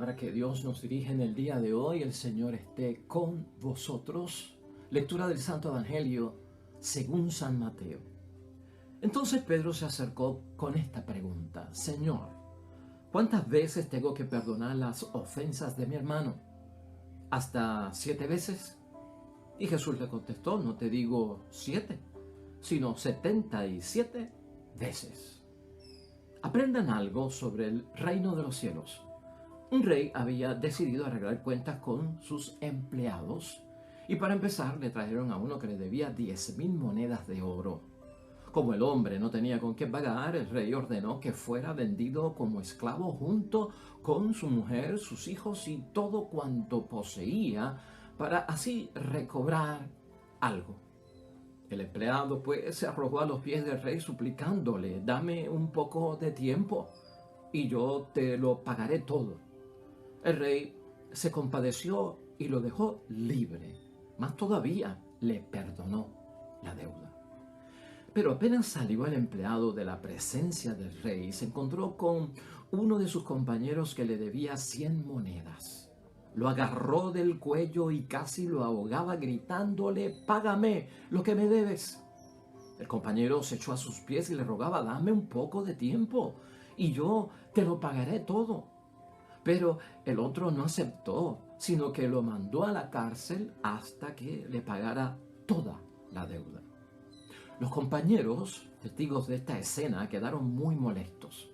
palabra que Dios nos dirige en el día de hoy. El Señor esté con vosotros. Lectura del Santo Evangelio según San Mateo. Entonces Pedro se acercó con esta pregunta: Señor, ¿cuántas veces tengo que perdonar las ofensas de mi hermano? ¿Hasta 7 veces? Y Jesús le contestó: no te digo 7, sino 77 veces. Aprendan algo sobre el reino de los cielos. Un rey había decidido arreglar cuentas con sus empleados y para empezar le trajeron a uno que le debía 10,000 monedas de oro. Como el hombre no tenía con qué pagar, el rey ordenó que fuera vendido como esclavo junto con su mujer, sus hijos y todo cuanto poseía para así recobrar algo. El empleado pues se arrojó a los pies del rey suplicándole: dame un poco de tiempo y yo te lo pagaré todo. El rey se compadeció y lo dejó libre, más todavía le perdonó la deuda. Pero apenas salió el empleado de la presencia del rey, se encontró con uno de sus compañeros que le debía 100 monedas. Lo agarró del cuello y casi lo ahogaba gritándole: págame lo que me debes. El compañero se echó a sus pies y le rogaba: dame un poco de tiempo y yo te lo pagaré todo. Pero el otro no aceptó, sino que lo mandó a la cárcel hasta que le pagara toda la deuda. Los compañeros, testigos de esta escena, quedaron muy molestos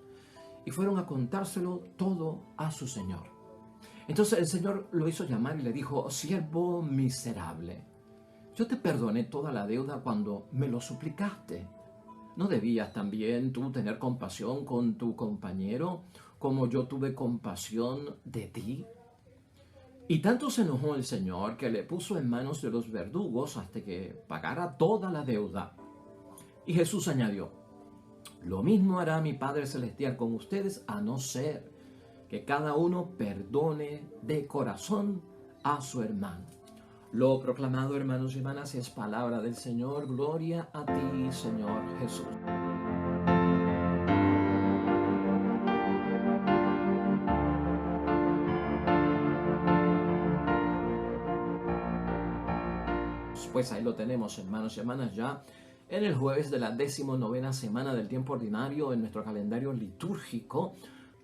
y fueron a contárselo todo a su señor. Entonces el señor lo hizo llamar y le dijo: siervo miserable, yo te perdoné toda la deuda cuando me lo suplicaste. ¿No debías también tú tener compasión con tu compañero como yo tuve compasión de ti? Y tanto se enojó el Señor que le puso en manos de los verdugos hasta que pagara toda la deuda. Y Jesús añadió: lo mismo hará mi Padre Celestial con ustedes, a no ser que cada uno perdone de corazón a su hermano. Lo proclamado, hermanos y hermanas, es palabra del Señor. Gloria a ti, Señor Jesús. Pues ahí lo tenemos, hermanos y hermanas, ya en el jueves de la 19ª semana del tiempo ordinario en nuestro calendario litúrgico.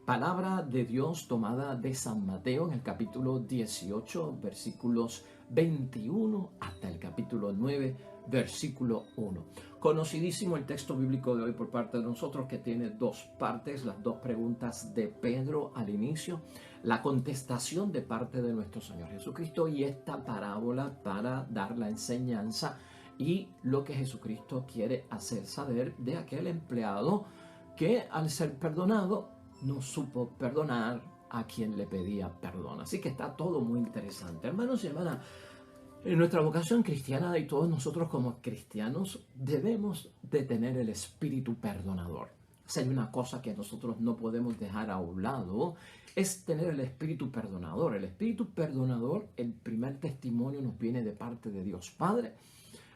Palabra de Dios tomada de San Mateo en el capítulo 18, versículos 21 hasta el capítulo 9, versículo 1. Conocidísimo el texto bíblico de hoy por parte de nosotros, que tiene dos partes: las dos preguntas de Pedro al inicio, la contestación de parte de nuestro Señor Jesucristo y esta parábola para dar la enseñanza y lo que Jesucristo quiere hacer saber de aquel empleado que al ser perdonado no supo perdonar a quien le pedía perdón. Así que está todo muy interesante. Hermanos y hermanas, en nuestra vocación cristiana y todos nosotros como cristianos debemos de tener el espíritu perdonador. Si hay una cosa que nosotros no podemos dejar a un lado, es tener el espíritu perdonador. El espíritu perdonador, el primer testimonio nos viene de parte de Dios Padre.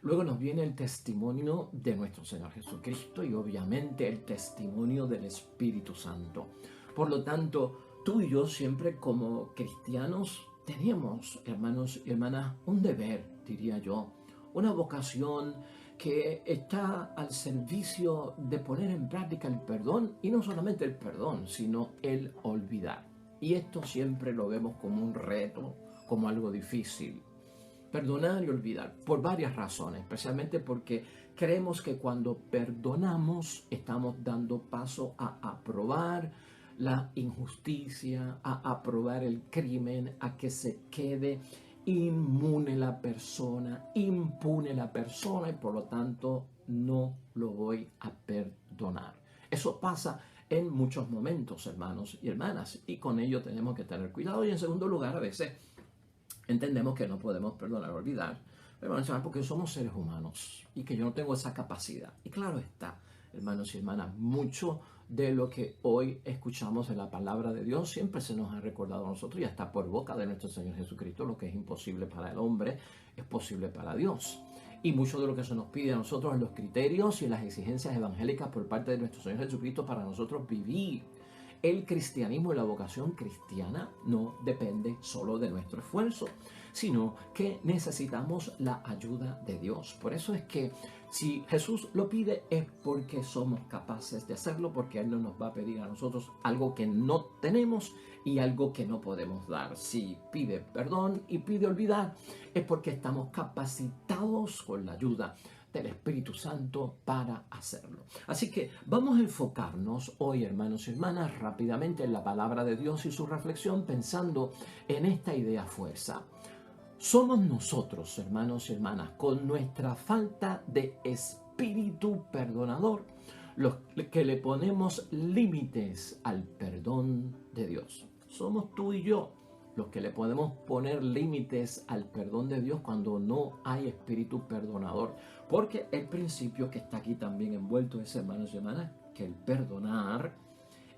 Luego nos viene el testimonio de nuestro Señor Jesucristo y obviamente el testimonio del Espíritu Santo. Por lo tanto, tú y yo siempre como cristianos tenemos, hermanos y hermanas, un deber, diría yo, una vocación que está al servicio de poner en práctica el perdón, y no solamente el perdón, sino el olvidar. Y esto siempre lo vemos como un reto, como algo difícil. Perdonar y olvidar, por varias razones, especialmente porque creemos que cuando perdonamos estamos dando paso a aprobar la injusticia, a aprobar el crimen, a que se quede inmune la persona, impune la persona, y por lo tanto no lo voy a perdonar. Eso pasa en muchos momentos, hermanos y hermanas, y con ello tenemos que tener cuidado. Y en segundo lugar, a veces entendemos que no podemos perdonar o olvidar, hermanos, porque somos seres humanos y que yo no tengo esa capacidad. Y claro está, hermanos y hermanas, mucho de lo que hoy escuchamos en la palabra de Dios siempre se nos ha recordado a nosotros, y hasta por boca de nuestro Señor Jesucristo: lo que es imposible para el hombre es posible para Dios. Y mucho de lo que se nos pide a nosotros en los criterios y las exigencias evangélicas por parte de nuestro Señor Jesucristo para nosotros vivir el cristianismo y la vocación cristiana no depende solo de nuestro esfuerzo, sino que necesitamos la ayuda de Dios. Por eso es que si Jesús lo pide es porque somos capaces de hacerlo, porque Él no nos va a pedir a nosotros algo que no tenemos y algo que no podemos dar. Si pide perdón y pide olvidar, es porque estamos capacitados con la ayuda del Espíritu Santo para hacerlo. Así que vamos a enfocarnos hoy, hermanos y hermanas, rápidamente en la palabra de Dios y su reflexión, pensando en esta idea fuerza. Somos nosotros, hermanos y hermanas, con nuestra falta de espíritu perdonador, los que le ponemos límites al perdón de Dios. Somos tú y yo los que le podemos poner límites al perdón de Dios cuando no hay espíritu perdonador. Porque el principio que está aquí también envuelto es, hermanos y hermanas, que el perdonar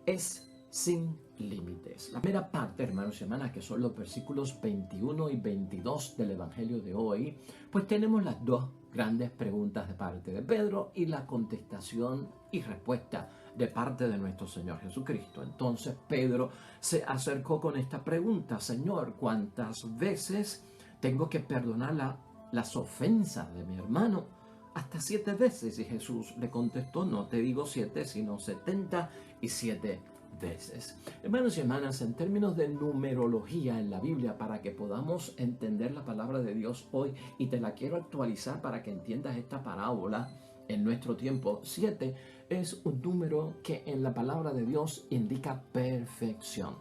es sin límites. La primera parte, hermanos y hermanas, que son los versículos 21 y 22 del Evangelio de hoy, pues tenemos las dos grandes preguntas de parte de Pedro y la contestación y respuesta de parte de nuestro Señor Jesucristo. Entonces Pedro se acercó con esta pregunta: Señor, ¿cuántas veces tengo que perdonar las ofensas de mi hermano? Hasta 7 veces. Y Jesús le contestó: no te digo 7, sino 77 veces. Hermanos y hermanas, en términos de numerología en la Biblia, para que podamos entender la palabra de Dios hoy, y te la quiero actualizar para que entiendas esta parábola en nuestro tiempo, 7 es un número que en la palabra de Dios indica perfección.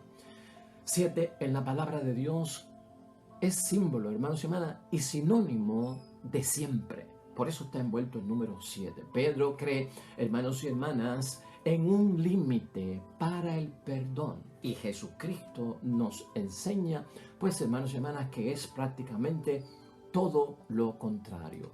7 en la palabra de Dios es símbolo, hermanos y hermanas, y sinónimo de siempre. Por eso está envuelto el número 7. Pedro cree, hermanos y hermanas, en un límite para el perdón. Y Jesucristo nos enseña, pues, hermanos y hermanas, que es prácticamente todo lo contrario.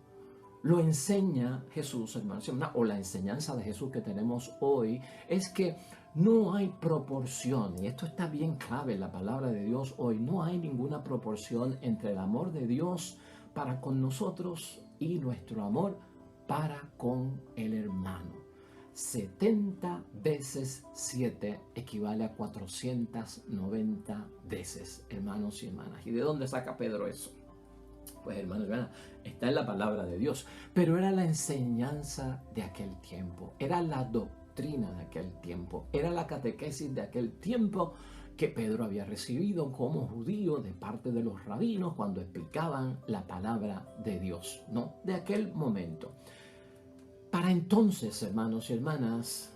Lo enseña Jesús, hermanos y hermanas, o la enseñanza de Jesús que tenemos hoy, es que no hay proporción, y esto está bien clave en la palabra de Dios hoy, no hay ninguna proporción entre el amor de Dios para con nosotros y nuestro amor para con el hermano. 70 veces 7 equivale a 490 veces, hermanos y hermanas. ¿Y de dónde saca Pedro eso? Pues, hermanos y hermanas, está en la palabra de Dios, pero era la enseñanza de aquel tiempo, era la doctrina de aquel tiempo, era la catequesis de aquel tiempo que Pedro había recibido como judío de parte de los rabinos cuando explicaban la palabra de Dios, ¿no? De aquel momento. Para entonces, hermanos y hermanas,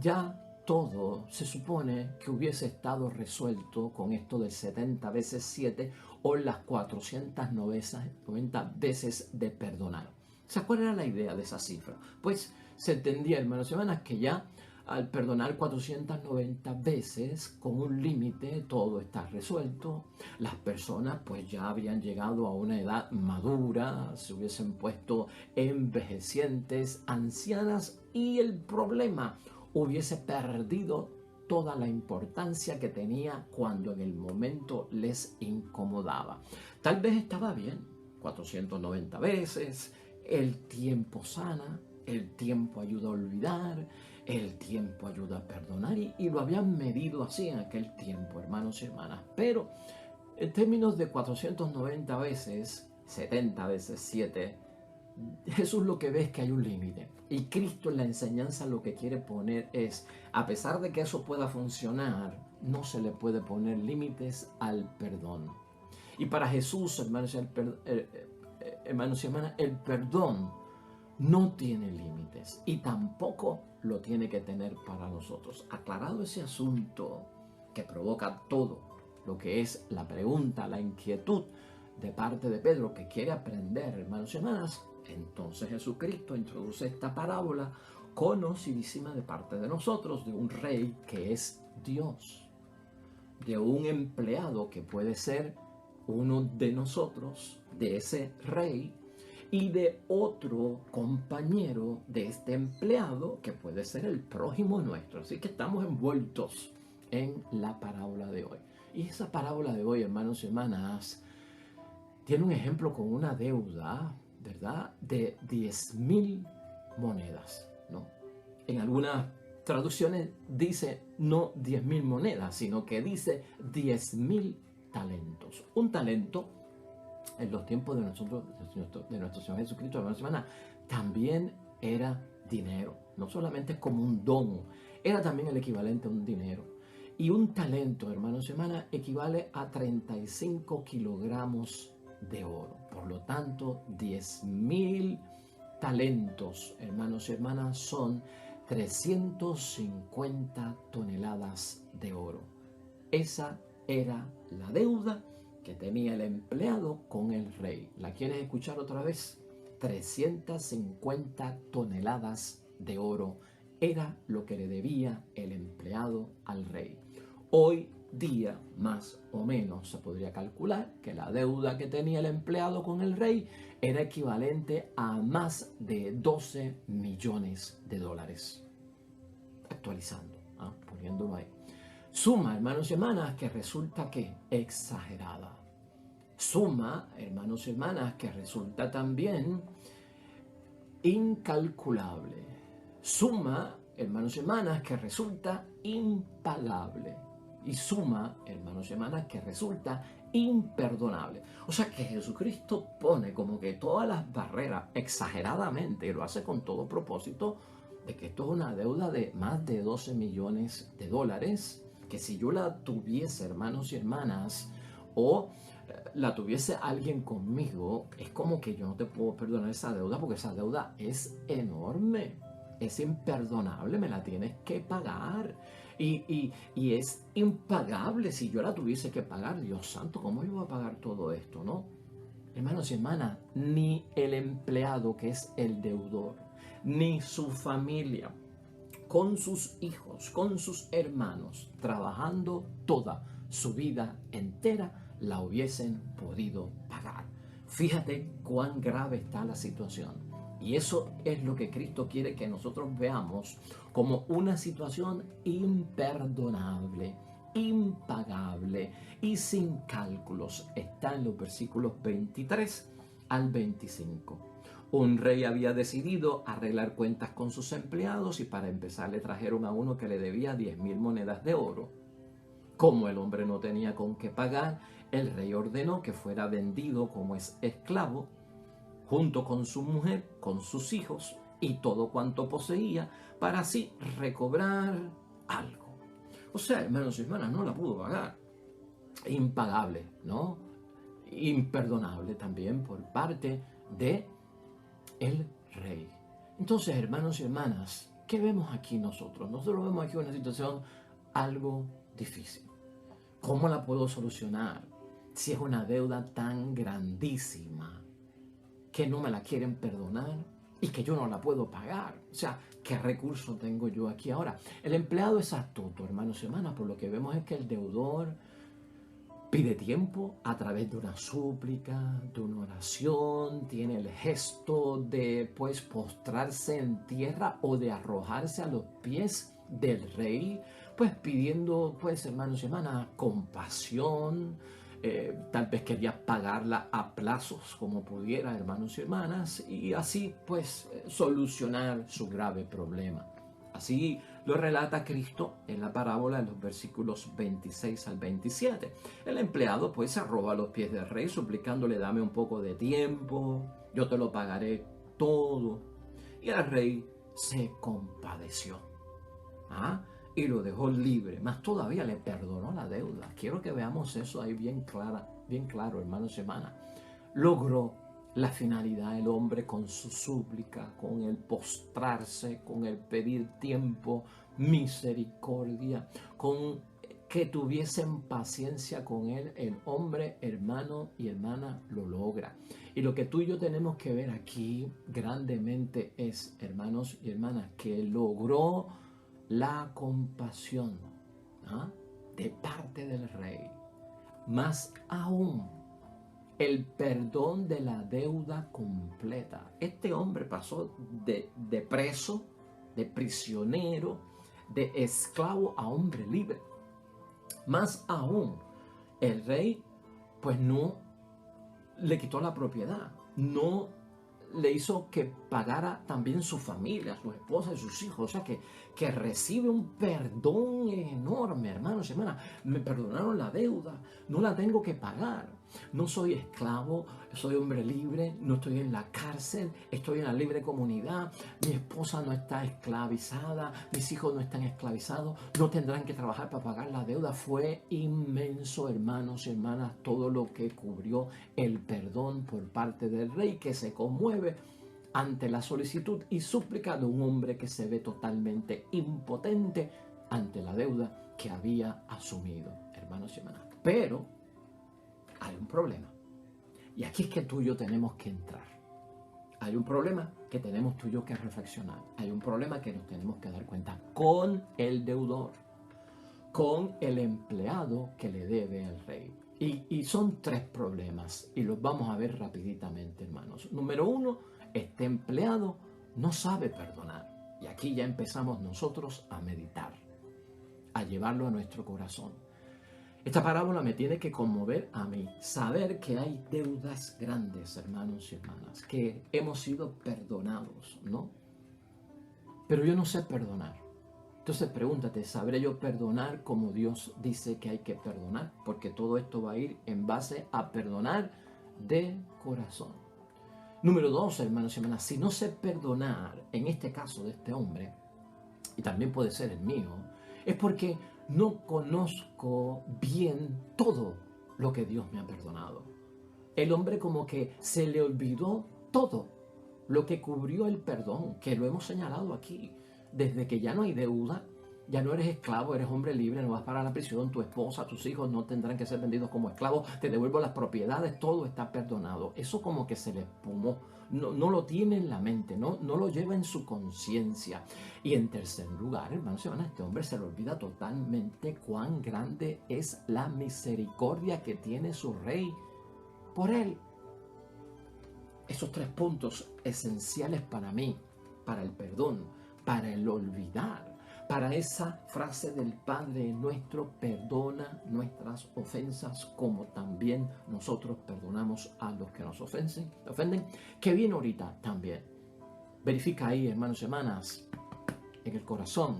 ya todo se supone que hubiese estado resuelto con esto del 70 veces 7 o las 490 veces de perdonar. O sea, ¿cuál era la idea de esa cifra? Pues se entendía, hermanos y hermanas, que ya al perdonar 490 veces con un límite todo está resuelto. Las personas pues ya habían llegado a una edad madura, se hubiesen puesto envejecientes, ancianas, y el problema hubiese perdido toda la importancia que tenía cuando en el momento les incomodaba. Tal vez estaba bien, 490 veces, el tiempo sana, el tiempo ayuda a olvidar, el tiempo ayuda a perdonar, y lo habían medido así en aquel tiempo, hermanos y hermanas. Pero en términos de 490 veces, 70 veces 7, Jesús lo que ve es que hay un límite. Y Cristo en la enseñanza lo que quiere poner es, a pesar de que eso pueda funcionar, no se le puede poner límites al perdón. Y para Jesús, hermanos y hermanas, el perdón no tiene límites y tampoco lo tiene que tener para nosotros. Aclarado ese asunto que provoca todo lo que es la pregunta, la inquietud de parte de Pedro, que quiere aprender, hermanos y hermanas, entonces Jesucristo introduce esta parábola conocidísima de parte de nosotros, de un rey que es Dios, de un empleado que puede ser uno de nosotros, de ese rey, y de otro compañero de este empleado que puede ser el prójimo nuestro. Así que estamos envueltos en la parábola de hoy. Y esa parábola de hoy, hermanos y hermanas, tiene un ejemplo con una deuda, ¿verdad?, de 10,000 monedas, ¿no? En algunas traducciones dice no 10.000 monedas, sino que dice 10.000 talentos. Un talento, en los tiempos de nuestro Señor Jesucristo, hermanos y hermanas, también era dinero. No solamente como un don, era también el equivalente a un dinero. Y un talento, hermanos y hermanas, equivale a 35 kilogramos de oro. Por lo tanto, 10.000 talentos, hermanos y hermanas, son 350 toneladas de oro. Esa era la deuda que tenía el empleado con el rey. ¿La quieres escuchar otra vez? 350 toneladas de oro era lo que le debía el empleado al rey. Hoy día, más o menos, se podría calcular que la deuda que tenía el empleado con el rey era equivalente a más de 12 millones de dólares. Actualizando, poniéndolo ahí. Suma, hermanos y hermanas, que resulta que exagerada. Suma, hermanos y hermanas, que resulta también incalculable. Suma, hermanos y hermanas, que resulta impagable. Y suma, hermanos y hermanas, que resulta imperdonable. O sea que Jesucristo pone como que todas las barreras exageradamente, y lo hace con todo propósito, de que esto es una deuda de más de 12 millones de dólares, que si yo la tuviese, hermanos y hermanas, o la tuviese alguien conmigo, es como que yo no te puedo perdonar esa deuda, porque esa deuda es enorme, es imperdonable, me la tienes que pagar. Y es impagable si yo la tuviese que pagar. Dios santo, ¿cómo yo voy a pagar todo esto, no? Hermanos y hermanas, ni el empleado, que es el deudor, ni su familia, con sus hijos, con sus hermanos, trabajando toda su vida entera, la hubiesen podido pagar. Fíjate cuán grave está la situación. Y eso es lo que Cristo quiere que nosotros veamos como una situación imperdonable, impagable y sin cálculos. Está en los versículos 23 al 25. Un rey había decidido arreglar cuentas con sus empleados y para empezar le trajeron a uno que le debía 10.000 monedas de oro. Como el hombre no tenía con qué pagar, el rey ordenó que fuera vendido como esclavo, junto con su mujer, con sus hijos y todo cuanto poseía, para así recobrar algo. O sea, hermanos y hermanas, no la pudo pagar. Impagable, ¿no? Imperdonable también por parte de el rey. Entonces, hermanos y hermanas, ¿qué vemos aquí nosotros? Nosotros vemos aquí una situación algo difícil. ¿Cómo la puedo solucionar si es una deuda tan grandísima que no me la quieren perdonar y que yo no la puedo pagar? O sea, ¿qué recurso tengo yo aquí ahora? El empleado es astuto, hermanos y hermanas, por lo que vemos es que el deudor pide tiempo a través de una súplica, de una oración, tiene el gesto de pues postrarse en tierra o de arrojarse a los pies del rey, pues pidiendo pues hermanos y hermanas compasión, tal vez quería pagarla a plazos como pudiera, hermanos y hermanas, y así pues solucionar su grave problema. Así lo relata Cristo en la parábola en los versículos 26 al 27. El empleado pues se arroja a los pies del rey suplicándole: dame un poco de tiempo, yo te lo pagaré todo. Y el rey se compadeció y lo dejó libre, más todavía le perdonó la deuda. Quiero que veamos eso ahí bien claro, hermanos y hermanas. Logró la finalidad el hombre con su súplica, con el postrarse, con el pedir tiempo, misericordia, con que tuviesen paciencia con él. El hombre, hermano y hermana, lo logra. Y lo que tú y yo tenemos que ver aquí grandemente es, hermanos y hermanas, que logró la compasión de parte del rey. Más aún, el perdón de la deuda completa. Este hombre pasó de preso, de prisionero, de esclavo a hombre libre. Más aún, el rey pues no le quitó la propiedad, no le hizo que pagara también su familia, su esposa y sus hijos. O sea que que recibe un perdón enorme, hermanos y hermanas. Me perdonaron la deuda, no la tengo que pagar. No soy esclavo, soy hombre libre, no estoy en la cárcel, estoy en la libre comunidad. Mi esposa no está esclavizada, mis hijos no están esclavizados, no tendrán que trabajar para pagar la deuda. Fue inmenso, hermanos y hermanas, todo lo que cubrió el perdón por parte del rey, que se conmueve ante la solicitud y súplica de un hombre que se ve totalmente impotente ante la deuda que había asumido, hermanos y hermanas. Pero hay un problema. Y aquí es que tú y yo tenemos que entrar. Hay un problema que tenemos tú y yo que reflexionar. Hay un problema que nos tenemos que dar cuenta con el deudor, con el empleado que le debe al rey. Y son tres problemas y los vamos a ver rapiditamente, hermanos. Número uno, este empleado no sabe perdonar. Y aquí ya empezamos nosotros a meditar, a llevarlo a nuestro corazón. Esta parábola me tiene que conmover a mí, saber que hay deudas grandes, hermanos y hermanas, que hemos sido perdonados, ¿no? Pero yo no sé perdonar. Entonces pregúntate, ¿sabré yo perdonar como Dios dice que hay que perdonar? Porque todo esto va a ir en base a perdonar de corazón. Número dos, hermanos y hermanas, si no sé perdonar, en este caso de este hombre, y también puede ser el mío, es porque no conozco bien todo lo que Dios me ha perdonado. El hombre como que se le olvidó todo lo que cubrió el perdón, que lo hemos señalado aquí. Desde que ya no hay deuda, ya no eres esclavo, eres hombre libre, no vas para la prisión, tu esposa, tus hijos no tendrán que ser vendidos como esclavos, te devuelvo las propiedades, todo está perdonado. Eso como que se le espumó, no lo tiene en la mente, no lo lleva en su conciencia. Y en tercer lugar, hermanos y hermanas, este hombre se le olvida totalmente cuán grande es la misericordia que tiene su rey por él. Esos tres puntos esenciales para mí, para el perdón, para el olvidar, para esa frase del Padre nuestro, perdona nuestras ofensas como también nosotros perdonamos a los que nos ofenden, que viene ahorita también. Verifica ahí, hermanos y hermanas, en el corazón,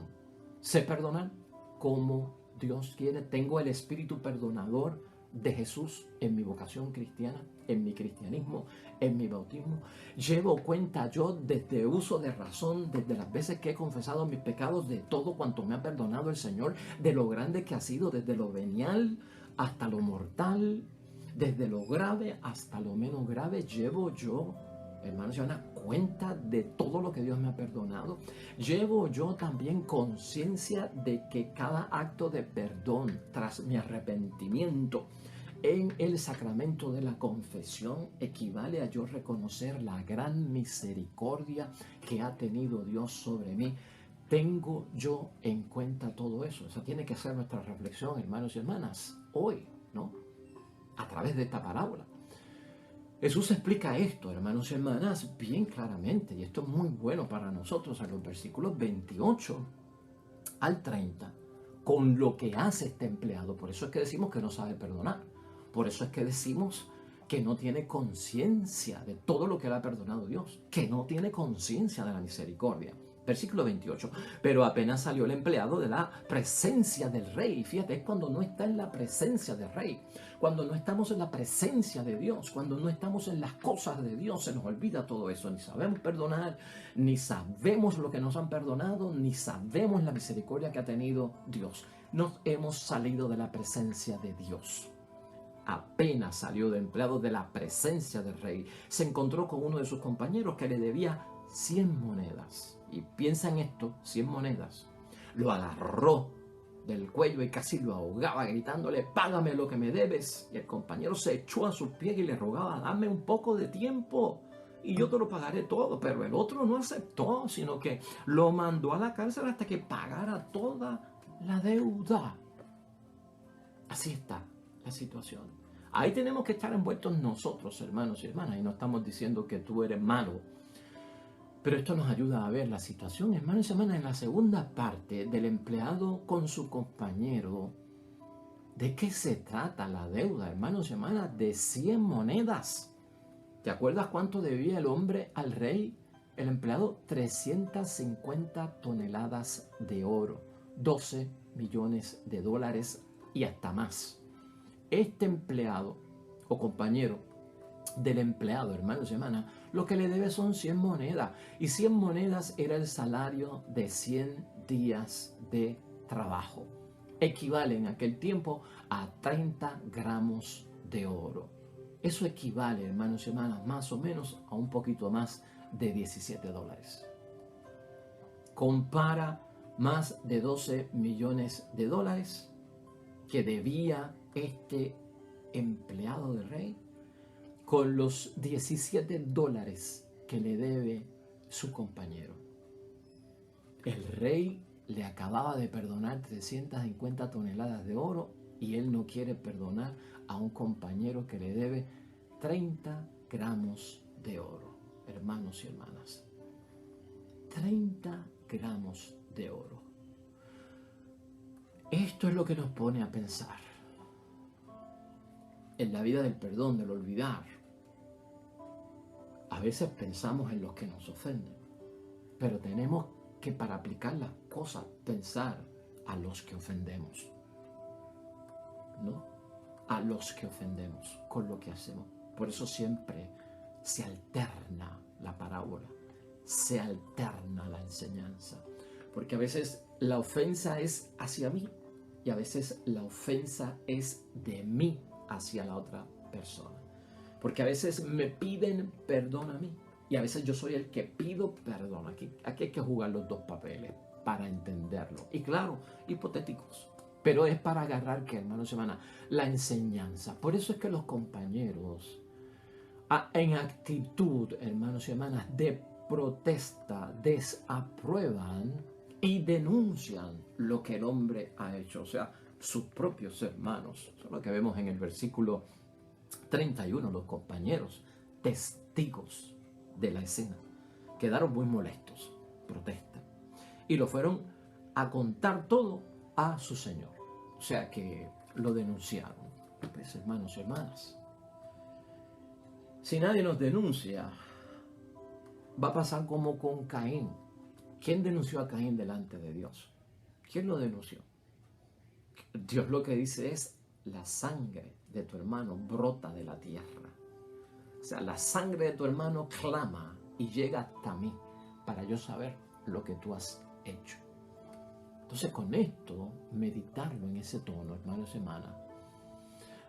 sé perdonar como Dios quiere, tengo el espíritu perdonador de Jesús en mi vocación cristiana, en mi cristianismo, en mi bautismo. Llevo cuenta yo desde uso de razón, desde las veces que he confesado mis pecados, de todo cuanto me ha perdonado el Señor, de lo grande que ha sido, desde lo venial hasta lo mortal, desde lo grave hasta lo menos grave. Llevo yo, hermanos y hermanas, cuenta de todo lo que Dios me ha perdonado. Llevo yo también conciencia de que cada acto de perdón tras mi arrepentimiento en el sacramento de la confesión equivale a yo reconocer la gran misericordia que ha tenido Dios sobre mí. Tengo yo en cuenta todo eso. Esa tiene que ser nuestra reflexión, hermanos y hermanas, hoy, ¿no? A través de esta parábola. Jesús explica esto, hermanos y hermanas, bien claramente, y esto es muy bueno para nosotros, en los versículos 28 al 30, con lo que hace este empleado. Por eso es que decimos que no sabe perdonar. Por eso es que decimos que no tiene conciencia de todo lo que le ha perdonado Dios, que no tiene conciencia de la misericordia. Versículo 28, pero apenas salió el empleado de la presencia del rey. Fíjate, es cuando no está en la presencia del rey, cuando no estamos en la presencia de Dios, cuando no estamos en las cosas de Dios, se nos olvida todo eso. Ni sabemos perdonar, ni sabemos lo que nos han perdonado, ni sabemos la misericordia que ha tenido Dios. Nos hemos salido de la presencia de Dios. Apenas salió de empleado de la presencia del rey, se encontró con uno de sus compañeros que le debía 100 monedas. Y piensa en esto, 100 monedas. Lo agarró del cuello y casi lo ahogaba gritándole, págame lo que me debes. Y el compañero se echó a sus pies y le rogaba, dame un poco de tiempo y yo te lo pagaré todo. Pero el otro no aceptó, sino que lo mandó a la cárcel hasta que pagara toda la deuda. Así está la situación. Ahí tenemos que estar envueltos nosotros, hermanos y hermanas, y no estamos diciendo que tú eres malo. Pero esto nos ayuda a ver la situación, hermanos y hermanas, en la segunda parte del empleado con su compañero. ¿De qué se trata la deuda, hermanos y hermanas? De 100 monedas. ¿Te acuerdas cuánto debía el hombre al rey? el empleado 350 toneladas de oro, 12 millones de dólares y hasta más. Este empleado o compañero del empleado, hermanos y hermanas, lo que le debe son 100 monedas. Y 100 monedas era el salario de 100 días de trabajo. Equivale en aquel tiempo a 30 gramos de oro. Eso equivale, hermanos y hermanas, más o menos a un poquito más de 17 dólares. Compara más de 12 millones de dólares que debía este empleado del rey con los 17 dólares que le debe su compañero. El rey le acababa de perdonar 350 toneladas de oro y él no quiere perdonar a un compañero que le debe 30 gramos de oro. Hermanos y hermanas, 30 gramos de oro. Esto es lo que nos pone a pensar en la vida del perdón, del olvidar. A veces pensamos en los que nos ofenden, pero tenemos que, para aplicar las cosas, pensar a los que ofendemos, ¿no? A los que ofendemos con lo que hacemos. Por eso siempre se alterna la parábola, se alterna la enseñanza, porque a veces la ofensa es hacia mí y a veces la ofensa es de mí hacia la otra persona. Porque a veces me piden perdón a mí y a veces yo soy el que pido perdón. Aquí hay que jugar los dos papeles para entenderlo. Y claro, hipotéticos, pero es para agarrar, que hermanos y hermanas, la enseñanza. Por eso es que los compañeros, en actitud, hermanos y hermanas, de protesta, desaprueban y denuncian lo que el hombre ha hecho. O sea, sus propios hermanos. Eso es lo que vemos en el versículo 31, los compañeros, testigos de la escena, quedaron muy molestos, protestan, y lo fueron a contar todo a su señor. O sea que lo denunciaron. Pues, hermanos y hermanas, si nadie nos denuncia, va a pasar como con Caín. ¿Quién denunció a Caín delante de Dios? ¿Quién lo denunció? Dios lo que dice es: la sangre de tu hermano brota de la tierra. O sea, la sangre de tu hermano clama y llega hasta mí para yo saber lo que tú has hecho. Entonces, con esto, meditarlo en ese tono, hermanos y hermanas.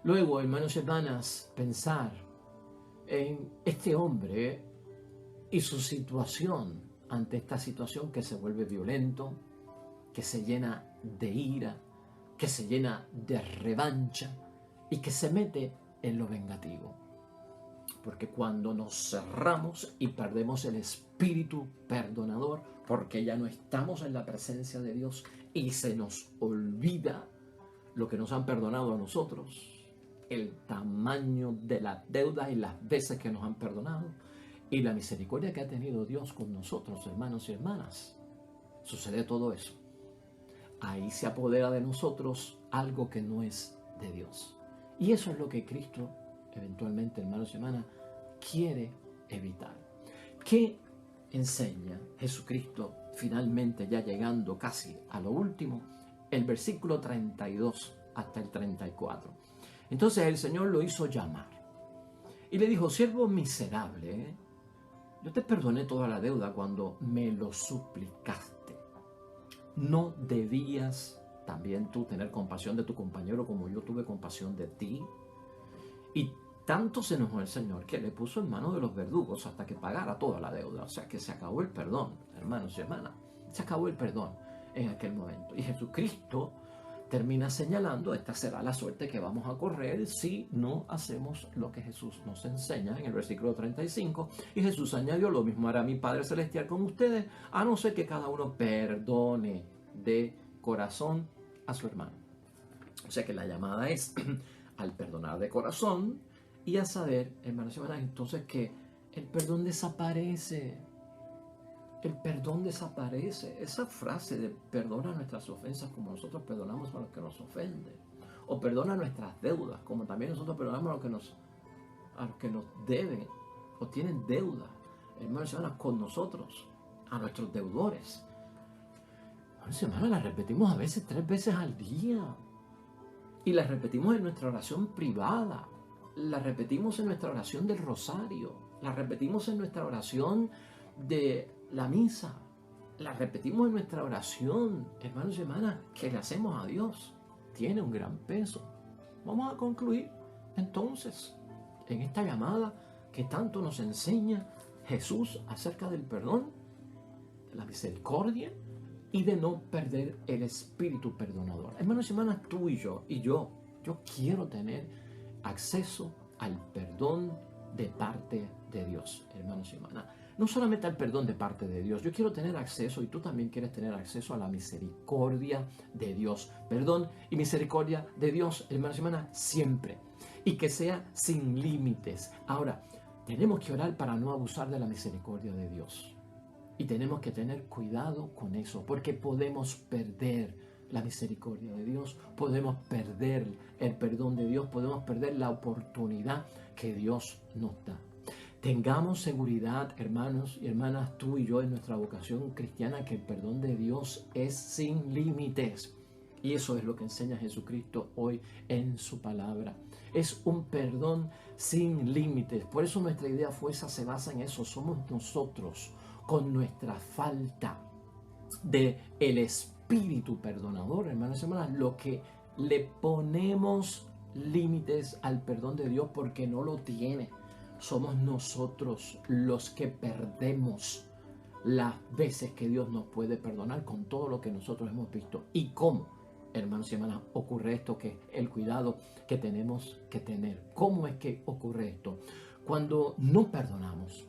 Luego, hermanos y hermanas, pensar en este hombre y su situación ante esta situación, que se vuelve violento, que se llena de ira, que se llena de revancha y que se mete en lo vengativo. Porque cuando nos cerramos y perdemos el espíritu perdonador, porque ya no estamos en la presencia de Dios y se nos olvida lo que nos han perdonado a nosotros, el tamaño de las deudas y las veces que nos han perdonado y la misericordia que ha tenido Dios con nosotros, hermanos y hermanas, sucede todo eso. Ahí se apodera de nosotros algo que no es de Dios. Y eso es lo que Cristo, eventualmente, hermanos y hermanas, quiere evitar. ¿Qué enseña Jesucristo, finalmente ya llegando casi a lo último? El versículo 32 hasta el 34. Entonces el Señor lo hizo llamar y le dijo: siervo miserable, yo te perdoné toda la deuda cuando me lo suplicaste. ¿No debías también tú tener compasión de tu compañero como yo tuve compasión de ti? Y tanto se enojó el Señor que le puso en manos de los verdugos hasta que pagara toda la deuda. O sea que se acabó el perdón, hermanos y hermanas. Se acabó el perdón en aquel momento. Y Jesucristo termina señalando: esta será la suerte que vamos a correr si no hacemos lo que Jesús nos enseña en el versículo 35. Y Jesús añadió: lo mismo hará mi Padre Celestial con ustedes, a no ser que cada uno perdone de corazón a su hermano. O sea que la llamada es al perdonar de corazón y a saber, hermanos y hermanas, entonces que el perdón desaparece. El perdón desaparece. Esa frase de perdona nuestras ofensas como nosotros perdonamos a los que nos ofenden, o perdona nuestras deudas como también nosotros perdonamos a los que nos deben o tienen deuda. hermanos y hermanas, con nosotros, a nuestros deudores. Hermanos y hermanas, la repetimos a veces 3 veces al día. Y la repetimos en nuestra oración privada. La repetimos en nuestra oración del rosario. La repetimos en nuestra oración de la misa. La repetimos en nuestra oración, hermanos y hermanas, que le hacemos a Dios. Tiene un gran peso. Vamos a concluir entonces en esta llamada que tanto nos enseña Jesús acerca del perdón, de la misericordia y de no perder el espíritu perdonador. Hermanos y hermanas, tú y yo quiero tener acceso al perdón de parte de Dios, hermanos y hermanas. No solamente al perdón de parte de Dios, yo quiero tener acceso, y tú también quieres tener acceso a la misericordia de Dios. Perdón y misericordia de Dios, hermanos y hermanas, siempre. Y que sea sin límites. Ahora, tenemos que orar para no abusar de la misericordia de Dios. Y tenemos que tener cuidado con eso, porque podemos perder la misericordia de Dios, podemos perder el perdón de Dios, podemos perder la oportunidad que Dios nos da. Tengamos seguridad, hermanos y hermanas, tú y yo en nuestra vocación cristiana, que el perdón de Dios es sin límites. Y eso es lo que enseña Jesucristo hoy en su palabra. Es un perdón sin límites. Por eso nuestra idea fuerza se basa en eso. Somos nosotros con nuestra falta de el espíritu perdonador, hermanos y hermanas, lo que le ponemos límites al perdón de Dios porque no lo tiene. Somos nosotros los que perdemos las veces que Dios nos puede perdonar, con todo lo que nosotros hemos visto. ¿Y cómo, hermanos y hermanas, ocurre esto? Que es el cuidado que tenemos que tener. ¿Cómo es que ocurre esto? Cuando no perdonamos.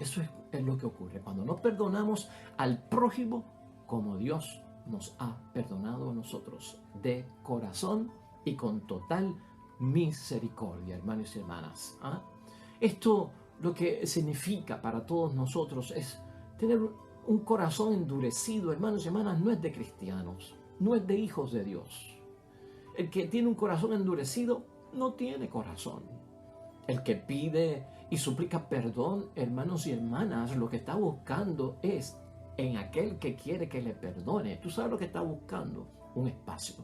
Eso es lo que ocurre. Cuando no perdonamos al prójimo como Dios nos ha perdonado a nosotros, de corazón y con total misericordia, hermanos y hermanas. Esto lo que significa para todos nosotros es tener un corazón endurecido, hermanos y hermanas, no es de cristianos, no es de hijos de Dios. El que tiene un corazón endurecido no tiene corazón. El que pide y suplica perdón, hermanos y hermanas, lo que está buscando es en aquel que quiere que le perdone. ¿Tú sabes lo que está buscando? Un espacio.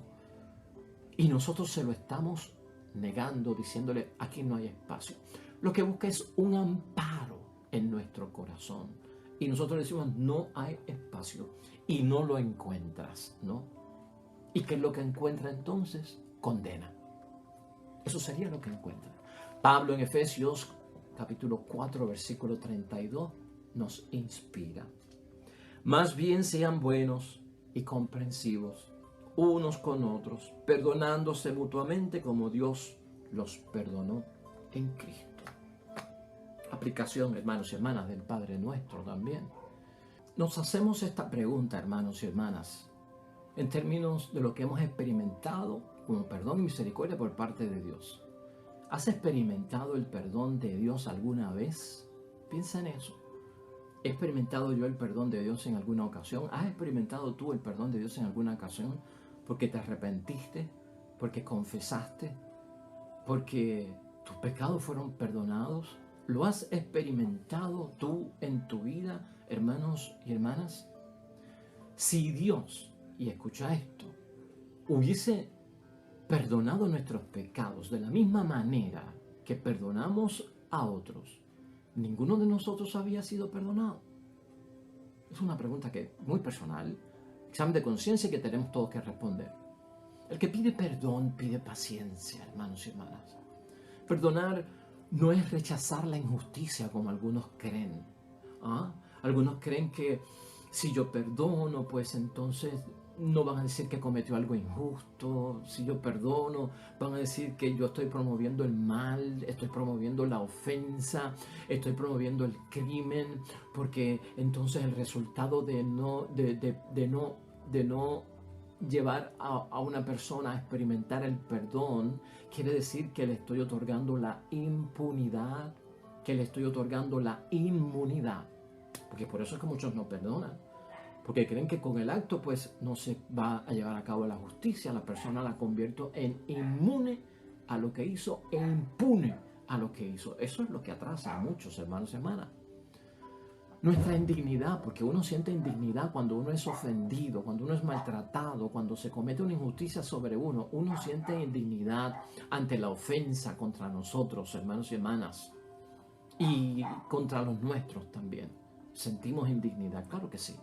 Y nosotros se lo estamos negando, diciéndole, aquí no hay espacio. Lo que busca es un amparo en nuestro corazón. Y nosotros decimos, no hay espacio. Y no lo encuentras, ¿no? ¿Y qué es lo que encuentra entonces? Condena. Eso sería lo que encuentra. Pablo en Efesios capítulo 4, versículo 32 nos inspira. Más bien sean buenos y comprensivos unos con otros, perdonándose mutuamente como Dios los perdonó en Cristo. Aplicación, hermanos y hermanas, del Padre Nuestro también. Nos hacemos esta pregunta, hermanos y hermanas, en términos de lo que hemos experimentado como perdón y misericordia por parte de Dios. ¿Has experimentado el perdón de Dios alguna vez? Piensa en eso. ¿He experimentado yo el perdón de Dios en alguna ocasión? ¿Has experimentado tú el perdón de Dios en alguna ocasión? Porque te arrepentiste, porque confesaste, porque tus pecados fueron perdonados. ¿Lo has experimentado tú en tu vida, hermanos y hermanas? Si Dios, y escucha esto, hubiese perdonado nuestros pecados de la misma manera que perdonamos a otros, ninguno de nosotros había sido perdonado. Es una pregunta que muy personal, examen de conciencia que tenemos todos que responder. El que pide perdón pide paciencia, hermanos y hermanas. Perdonar no es rechazar la injusticia como algunos creen. Algunos creen que si yo perdono, pues entonces no van a decir que cometió algo injusto. Si yo perdono, van a decir que yo estoy promoviendo el mal, estoy promoviendo la ofensa, estoy promoviendo el crimen, porque entonces el resultado de no llevar a una persona a experimentar el perdón quiere decir que le estoy otorgando la impunidad, que le estoy otorgando la inmunidad. Porque por eso es que muchos no perdonan. Porque creen que con el acto pues no se va a llevar a cabo la justicia. La persona la convierto en inmune a lo que hizo e impune a lo que hizo. Eso es lo que atrasa a muchos hermanos y hermanas. Nuestra indignidad, porque uno siente indignidad cuando uno es ofendido, cuando uno es maltratado, cuando se comete una injusticia sobre uno. Uno siente indignidad ante la ofensa contra nosotros, hermanos y hermanas, y contra los nuestros también. Sentimos indignidad, claro que sí.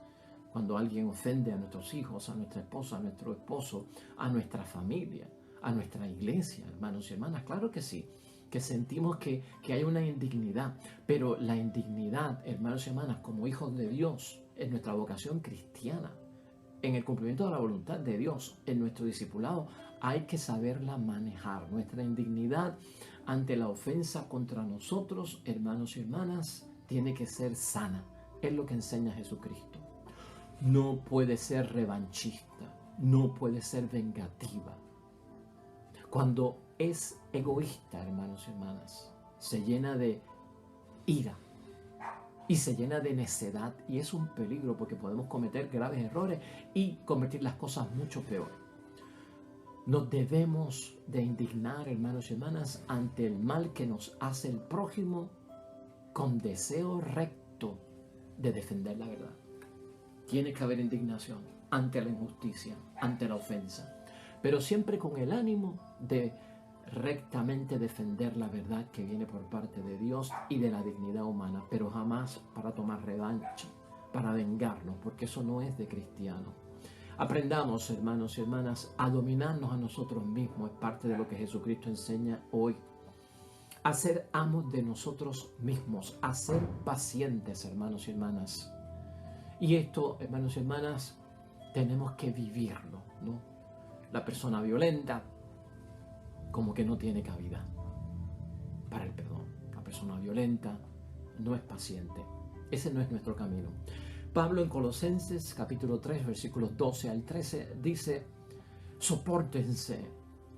Cuando alguien ofende a nuestros hijos, a nuestra esposa, a nuestro esposo, a nuestra familia, a nuestra iglesia, hermanos y hermanas, claro que sí. Que sentimos que hay una indignidad, pero la indignidad, hermanos y hermanas, como hijos de Dios, en nuestra vocación cristiana, en el cumplimiento de la voluntad de Dios, en nuestro discipulado, hay que saberla manejar. Nuestra indignidad ante la ofensa contra nosotros, hermanos y hermanas, tiene que ser sana. Es lo que enseña Jesucristo. No puede ser revanchista, no puede ser vengativa. Cuando es egoísta, hermanos y hermanas, se llena de ira y se llena de necedad, y es un peligro porque podemos cometer graves errores y convertir las cosas mucho peor. Nos debemos de indignar, hermanos y hermanas, ante el mal que nos hace el prójimo con deseo recto de defender la verdad. Tiene que haber indignación ante la injusticia, ante la ofensa, pero siempre con el ánimo de rectamente defender la verdad que viene por parte de Dios y de la dignidad humana, pero jamás para tomar revancha, para vengarnos, porque eso no es de cristiano. Aprendamos, hermanos y hermanas, a dominarnos a nosotros mismos. Es parte de lo que Jesucristo enseña hoy. A ser amos de nosotros mismos, a ser pacientes, hermanos y hermanas. Y esto, hermanos y hermanas, tenemos que vivirlo, ¿no? La persona violenta como que no tiene cabida para el perdón. La persona violenta no es paciente. Ese no es nuestro camino. Pablo en Colosenses capítulo 3 versículos 12 al 13 dice: sopórtense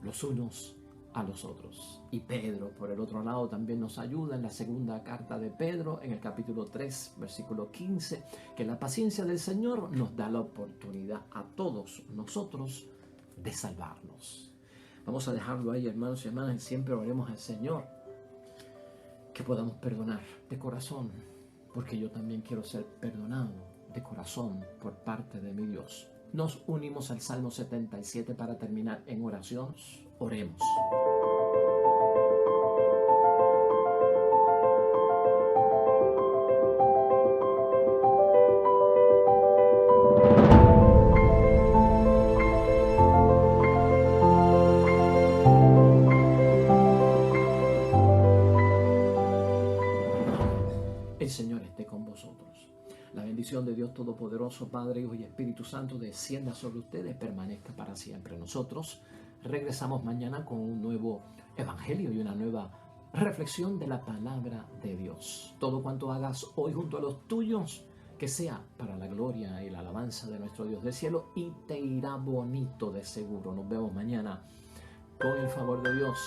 los unos a los otros. Y Pedro, por el otro lado, también nos ayuda en la segunda carta de Pedro, en el capítulo 3, versículo 15, que la paciencia del Señor nos da la oportunidad a todos nosotros de salvarnos. Vamos a dejarlo ahí, hermanos y hermanas, y siempre oremos al Señor que podamos perdonar de corazón, porque yo también quiero ser perdonado de corazón por parte de mi Dios. Nos unimos al Salmo 77 para terminar en oración. Oremos. El Señor esté con vosotros. La bendición de Dios Todopoderoso, Padre, Hijo y Espíritu Santo, descienda sobre ustedes, permanezca para siempre. Nosotros regresamos mañana con un nuevo evangelio y una nueva reflexión de la palabra de Dios. Todo cuanto hagas hoy junto a los tuyos, que sea para la gloria y la alabanza de nuestro Dios del cielo, y te irá bonito de seguro. Nos vemos mañana con el favor de Dios.